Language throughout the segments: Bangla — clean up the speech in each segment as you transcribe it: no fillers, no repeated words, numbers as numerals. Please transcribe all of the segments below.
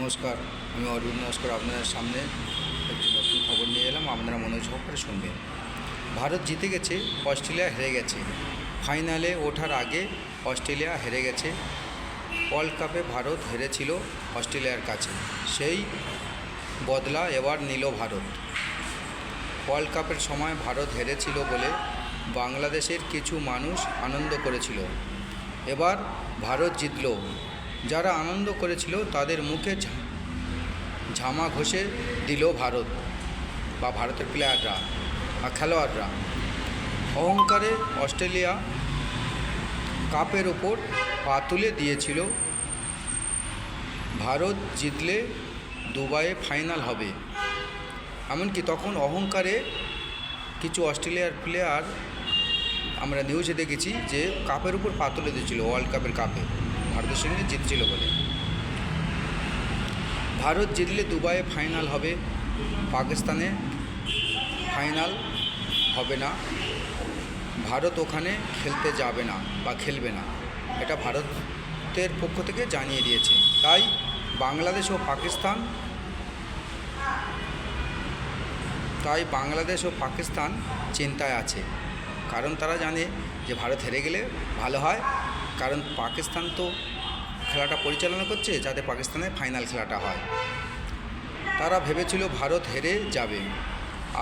নমস্কার, আমি অরবিন্দ নমস্কার। আপনাদের সামনে একটি নতুন খবর নিয়ে এলাম, আপনারা মনোযোগ করে শুনবেন। ভারত জিতে গেছে, অস্ট্রেলিয়া হেরে গেছে। ফাইনালে ওঠার আগে অস্ট্রেলিয়া হেরে গেছে। ওয়ার্ল্ড কাপে ভারত হেরেছিল অস্ট্রেলিয়ার কাছে, সেই বদলা এবার নিল ভারত। ওয়ার্ল্ড কাপের সময় ভারত হেরেছিল বলে বাংলাদেশের কিছু মানুষ আনন্দ করেছিল। এবার ভারত জিতল। যারা আনন্দ করেছিল তাদের মুখে ঝামা ঘষে দিল ভারত বা ভারতের প্লেয়াররা বা খেলোয়াড়রা। অহংকারে অস্ট্রেলিয়া কাপের ওপর পা তুলে দিয়েছিল। ভারত জিতলে দুবাইয়ে ফাইনাল হবে, এমনকি তখন অহংকারে কিছু অস্ট্রেলিয়ার প্লেয়ার আমরা নিউজে দেখেছি যে কাপের উপর পা তুলে দিয়েছিল। ওয়ার্ল্ড কাপের কাপে ভারতের সঙ্গে জিতছিল বলে। ভারত জিতলে দুবাইয়ে ফাইনাল হবে, পাকিস্তানে ফাইনাল হবে না। ভারত ওখানে খেলতে যাবে না বা খেলবে না, এটা ভারতের পক্ষ থেকে জানিয়ে দিয়েছে। তাই বাংলাদেশ ও পাকিস্তান চিন্তায় আছে, কারণ তারা জানে যে ভারত হেরে গেলে ভালো হয়, কারণ পাকিস্তান তো খেলাটা পরিচালনা করছে যাতে পাকিস্তানে ফাইনাল খেলাটা হয়। তারা ভেবেছিল ভারত হেরে যাবে,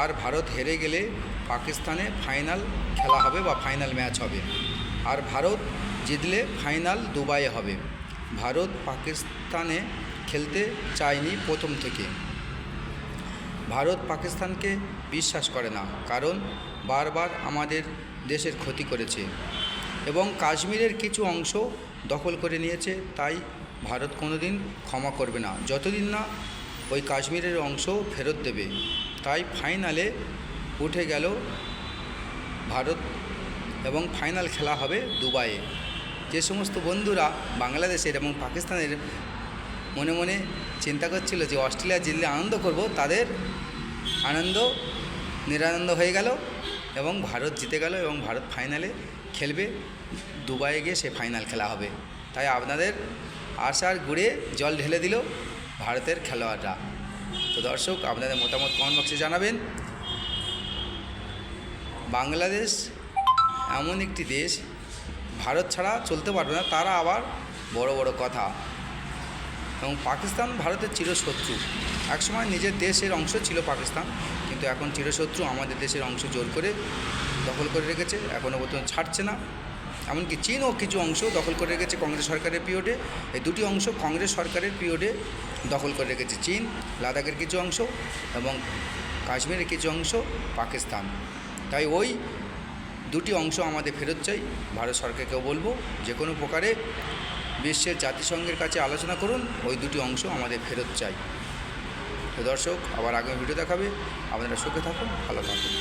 আর ভারত হেরে গেলে পাকিস্তানে ফাইনাল খেলা হবে বা ফাইনাল ম্যাচ হবে, আর ভারত জিতলে ফাইনাল দুবাইয়ে হবে। ভারত পাকিস্তানে খেলতে চায়নি প্রথম থেকে। ভারত পাকিস্তানকে বিশ্বাস করে না, কারণ বারবার আমাদের দেশের ক্ষতি করেছে এবং কাশ্মীরের কিছু অংশ দখল করে নিয়েছে। তাই ভারত কোনোদিন ক্ষমা করবে না যতদিন না ওই কাশ্মীরের অংশ ফেরত দেবে। তাই ফাইনালে উঠে গেল ভারত এবং ফাইনাল খেলা হবে দুবাইয়ে। যে সমস্ত বন্ধুরা বাংলাদেশের এবং পাকিস্তানের মনে মনে চিন্তা করছিল যে অস্ট্রেলিয়া জিতলে আনন্দ করব, তাদের আনন্দ নিরানন্দ হয়ে গেল এবং ভারত জিতে গেল এবং ভারত ফাইনালে খেলবে। দুবাইয়ে গিয়ে সে ফাইনাল খেলা হবে। তাই আপনাদের আশার গুড়ে জল ঢেলে দিল ভারতের খেলোয়াড়রা। তো দর্শক, আপনাদের মতামত কমেন্ট বক্সে জানাবেন। বাংলাদেশ এমন একটি দেশ, ভারত ছাড়া চলতে পারবে না, তারা আবার বড় বড় কথা। এবং পাকিস্তান ভারতের চিরশত্রু। একসময় নিজের দেশের অংশ ছিল পাকিস্তান, কিন্তু এখন চিরশত্রু। আমাদের দেশের অংশ জোর করে দখল করে রেখেছে, এখনও পর্যন্ত ছাড়ছে না। এমনকি চীনও কিছু অংশ দখল করে রেখেছে কংগ্রেস সরকারের পিরিয়ডে। এই দুটি অংশ কংগ্রেস সরকারের পিরিয়ডে দখল করে রেখেছে চীন, লাদাখের কিছু অংশ এবং কাশ্মীরের কিছু অংশ পাকিস্তান। তাই ওই দুটি অংশ আমাদের ফেরত চাই। ভারত সরকারকেও বলবো যে কোনো প্রকারে বিশ্বের জাতিসংঘের কাছে আলোচনা করুন, ওই দুটি অংশ আমাদের ফেরত চাই। তো দর্শক, আবার আগামী ভিডিও দেখাবে। আপনারা সুখে থাকুন, ভালো থাকুন।